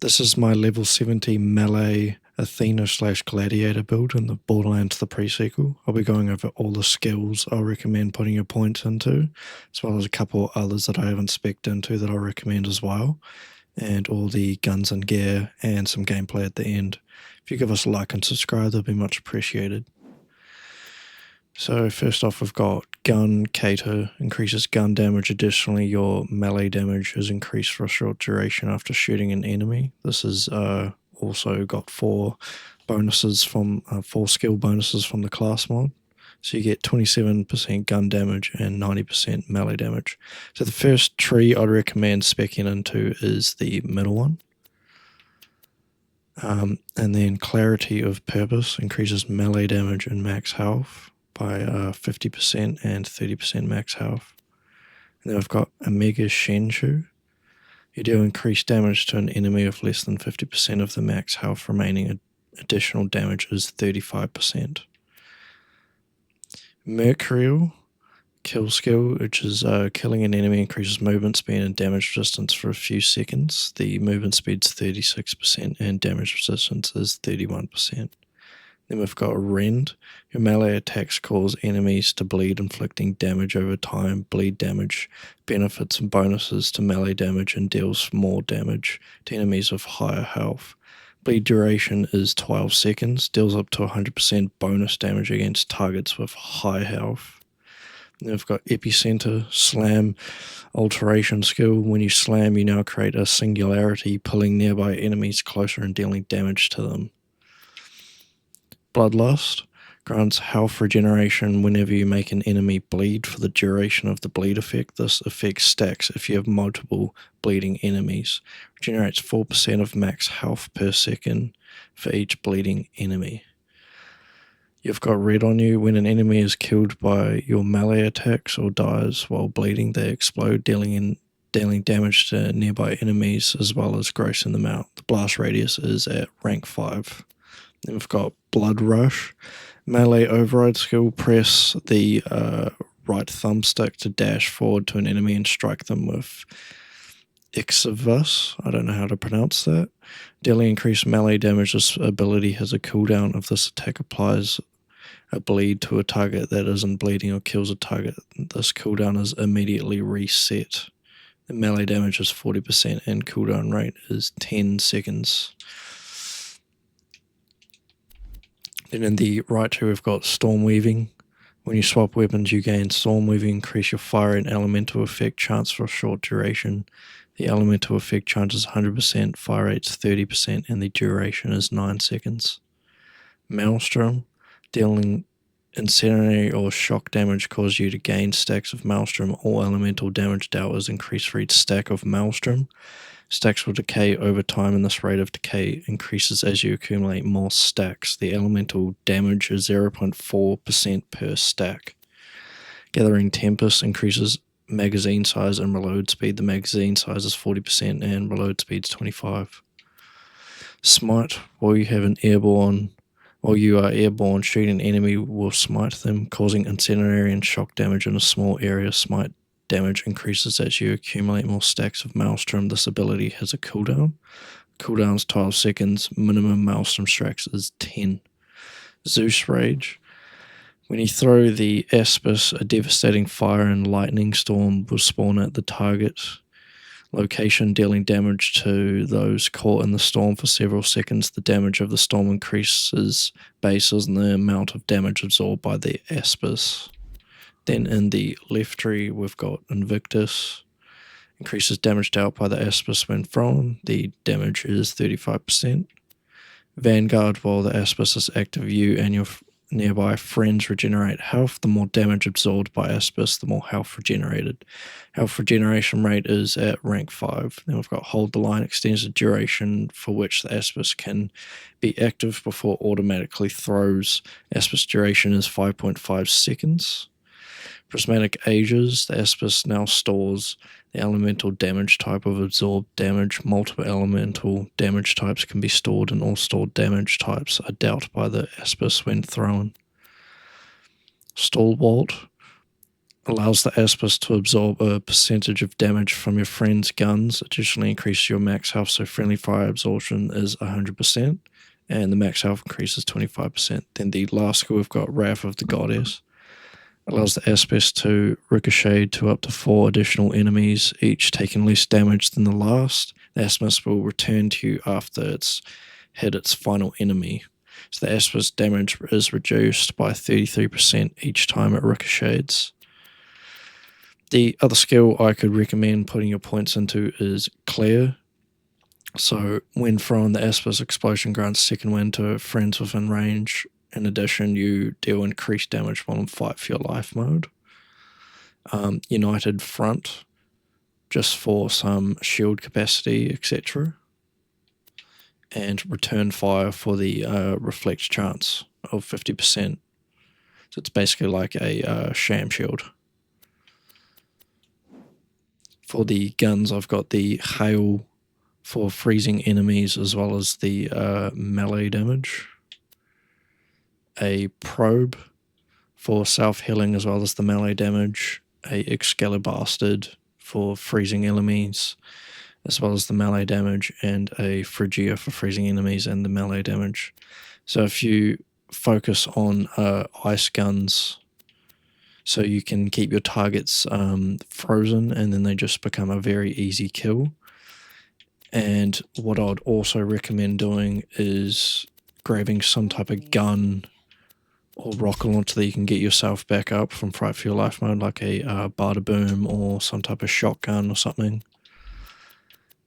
This is my level 70 Melee Athena / Gladiator build in the Borderlands the pre-sequel. I'll be going over all the skills I'll recommend putting your points into, as well as a couple others that I haven't spec'd into that I'll recommend as well, and all the guns and gear and some gameplay at the end. If you give us a like and subscribe, that'd be much appreciated. So first off, we've got Gun Cater, increases gun damage. Additionally, your melee damage is increased for a short duration after shooting an enemy. This is also got 4 bonuses from 4 skill bonuses from the class mod. So you get 27% gun damage and 90% melee damage. So the first tree I'd recommend speccing into is the middle one. And then Clarity of Purpose increases melee damage and max health by 50% and 30% max health. And then we've got Omega Shenshu. You do increase damage to an enemy of less than 50% of the max health remaining. Additional damage is 35%. Mercurial Kill Skill, which is killing an enemy increases movement speed and damage resistance for a few seconds. The movement speed is 36% and damage resistance is 31%. Then we've got Rend. Your melee attacks cause enemies to bleed, inflicting damage over time. Bleed damage benefits and bonuses to melee damage and deals more damage to enemies with higher health. Bleed duration is 12 seconds, deals up to 100% bonus damage against targets with high health. Then we've got Epicenter Slam Alteration skill. When you slam, you now create a singularity, pulling nearby enemies closer and dealing damage to them. Bloodlust grants health regeneration whenever you make an enemy bleed for the duration of the bleed effect. This effect stacks if you have multiple bleeding enemies. Regenerates 4% of max health per second for each bleeding enemy. You've got Red on you. When an enemy is killed by your melee attacks or dies while bleeding, they explode, dealing damage to nearby enemies as well as grossing them out. The blast radius is at rank 5. Then we've got Blood Rush. Melee override skill, press the right thumbstick to dash forward to an enemy and strike them with Ixivus. I don't know how to pronounce that. Dealing increased melee damage. This ability has a cooldown. If this attack applies a bleed to a target that isn't bleeding or kills a target, this cooldown is immediately reset. The melee damage is 40% and cooldown rate is 10 seconds. Then in the right here we've got Storm Weaving. When you swap weapons you gain Storm Weaving, increase your fire and elemental effect chance for a short duration. The elemental effect chance is 100%, fire rate's 30% and the duration is 9 seconds. Maelstrom, dealing incendiary or shock damage causes you to gain stacks of Maelstrom. All elemental damage dealt is increased for each stack of Maelstrom. Stacks will decay over time and this rate of decay increases as you accumulate more stacks. The elemental damage is 0.4% per stack. Gathering Tempest increases magazine size and reload speed. The magazine size is 40% and reload speed is 25. Smite, while you are airborne, shooting an enemy will smite them, causing incendiary and shock damage in a small area. Smite damage increases as you accumulate more stacks of Maelstrom. This ability has a cooldown. Cooldown is 12 seconds. Minimum Maelstrom stacks is 10. Zeus Rage. When you throw the Aspis, a devastating fire and lightning storm will spawn at the target location, dealing damage to those caught in the storm for several seconds. The damage of the storm increases based on the amount of damage absorbed by the Aspis. Then in the left tree we've got Invictus. Increases damage dealt by the Aspis when thrown. The damage is 35%. Vanguard, while the Aspis is active, you and your nearby friends regenerate health. The more damage absorbed by Aspis, the more health regenerated. Health regeneration rate is at rank 5. Then we've got Hold the Line, extends the duration for which the Aspis can be active before automatically throws. Aspis duration is 5.5 seconds. Prismatic Ages, the Aspis now stores the elemental damage type of absorbed damage. Multiple elemental damage types can be stored and all stored damage types are dealt by the Aspis when thrown. Stalwart, Allows the Aspis to absorb a percentage of damage from your friend's guns. Additionally, increases your max health, so friendly fire absorption is 100%, and the max health increases 25%. Then the last skill we've got, Wrath of the Goddess. Allows the Aspis to ricochet to up to 4 additional enemies, each taking less damage than the last. The Aspis will return to you after it's hit its final enemy. So the Aspis damage is reduced by 33% each time it ricochets. The other skill I could recommend putting your points into is Clear. So when throwing the Aspis, explosion grants second wind to friends within range. In addition, you deal increased damage while in fight for your life mode. United Front, just for some shield capacity, etc. And Return Fire for the reflect chance of 50%. So it's basically like a sham shield. For the guns, I've got the Hail for freezing enemies as well as the melee damage. A Probe for self-healing as well as the melee damage. A Excalibur for freezing enemies as well as the melee damage. And a Phrygia for freezing enemies and the melee damage. So if you focus on ice guns, so you can keep your targets frozen and then they just become a very easy kill. And what I'd also recommend doing is grabbing some type of gun or rocket launcher that you can get yourself back up from Fight for Your Life mode, like a Barter Boom or some type of shotgun or something.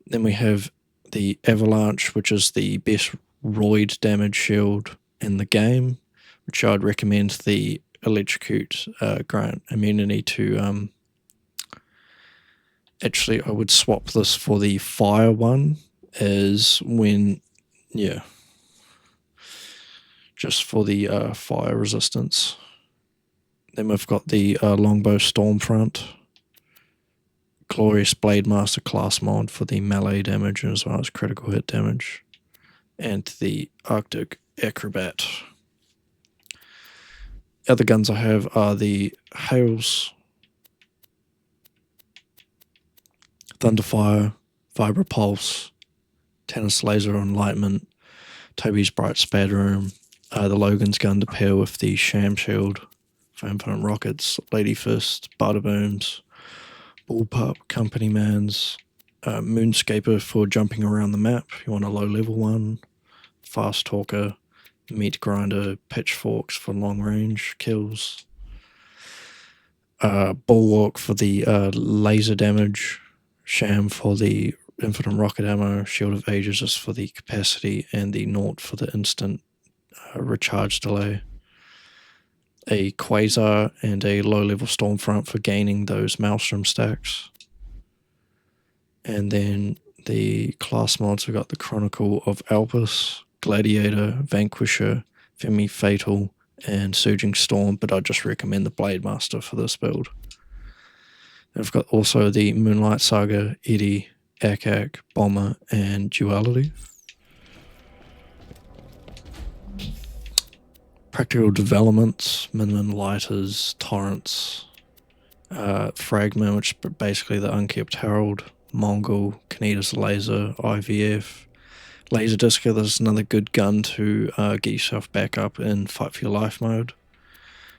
Then we have the Avalanche, which is the best roid damage shield in the game, which I'd recommend the Electrocute grant immunity to. Actually, I would swap this for the Fire one, as when, yeah, just for the fire resistance. Then we've got the Longbow Stormfront, Glorious Blademaster class mod for the melee damage as well as critical hit damage, and the Arctic Acrobat. Other guns I have are the Hails, Thunderfire, Vibra Pulse, Tennis Laser Enlightenment, Toby's Bright Spattering, the Logan's Gun to pair with the Sham Shield for Infinite Rockets, Lady Fist, Barter Booms, Bullpup, Company Mans, Moonscaper for jumping around the map. You want a low level one, Fast Talker, Meat Grinder, Pitchforks for long range kills, Bulwark for the laser damage, Sham for the infinite rocket ammo, Shield of Ages just for the capacity, and the Naught for the instant recharge delay. A Quasar and a low-level Stormfront for gaining those Maelstrom stacks. And then the class mods, we've got the Chronicle of Alpus, Gladiator, Vanquisher, Femi Fatal, and Surging Storm, but I'd just recommend the Blademaster for this build. And I've got also the Moonlight Saga, Eddy, Akak, Bomber, and Duality. Practical developments, Minimum Lighters, Torrents, Fragment, which is basically the Unkept Herald, Mongol, Kanitas Laser, IVF, Laserdisc. This is another good gun to get yourself back up in Fight for Your Life mode.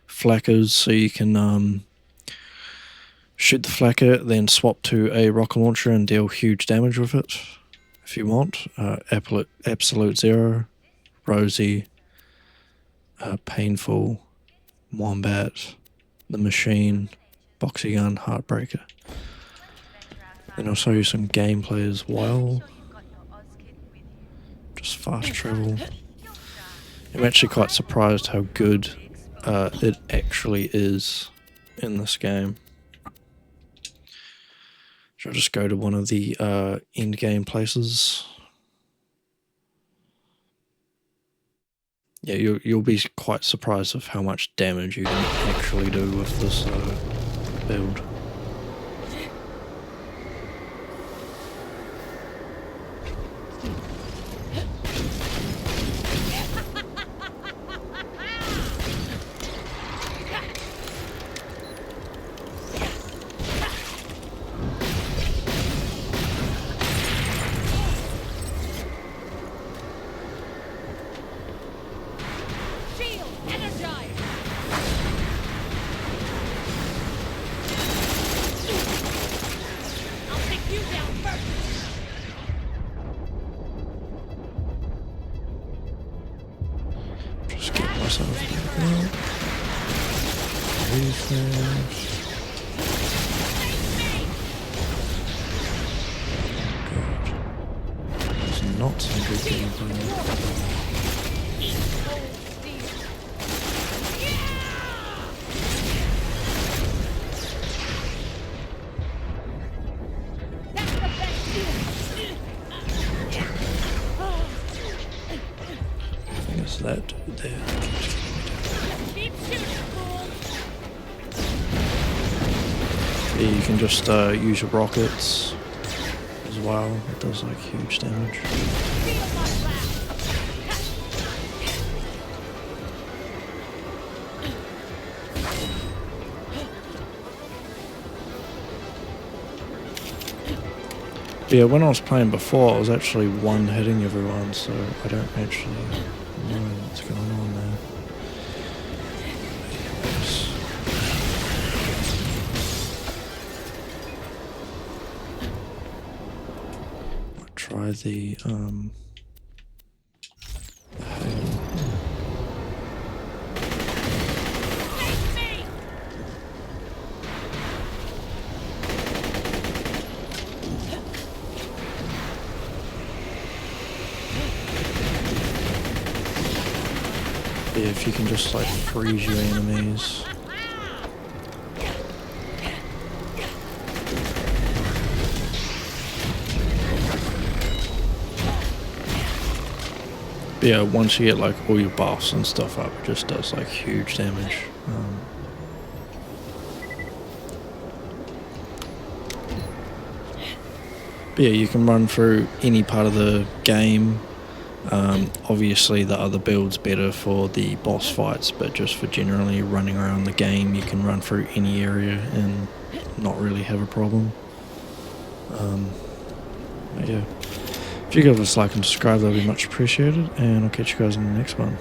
Flackers, so you can shoot the flacker, then swap to a rocket launcher and deal huge damage with it if you want. Absolute Zero, Rosie, Painful, Wombat, The Machine, Boxy Gun, Heartbreaker. Then I'll show you some gameplay as well. Just fast travel. I'm actually quite surprised how good it actually is in this game. So I'll just go to one of the end game places. Yeah, you'll be quite surprised of how much damage you can actually do with this build. myself. Refresh. God. There's not some good gameplay. That dude there yeah, you can just use your rockets as well. It does like huge damage. But yeah, when I was playing before, I was actually one-hitting everyone, so I don't actually know what's going on there. I'll try the if you can just like freeze your enemies. But yeah, once you get like all your buffs and stuff up, it just does like huge damage. But yeah, you can run through any part of the game. Obviously the other build's better for the boss fights, but just for generally running around the game, you can run through any area and not really have a problem. But yeah, if you give us a like and subscribe, that'll be much appreciated, and I'll catch you guys in the next one.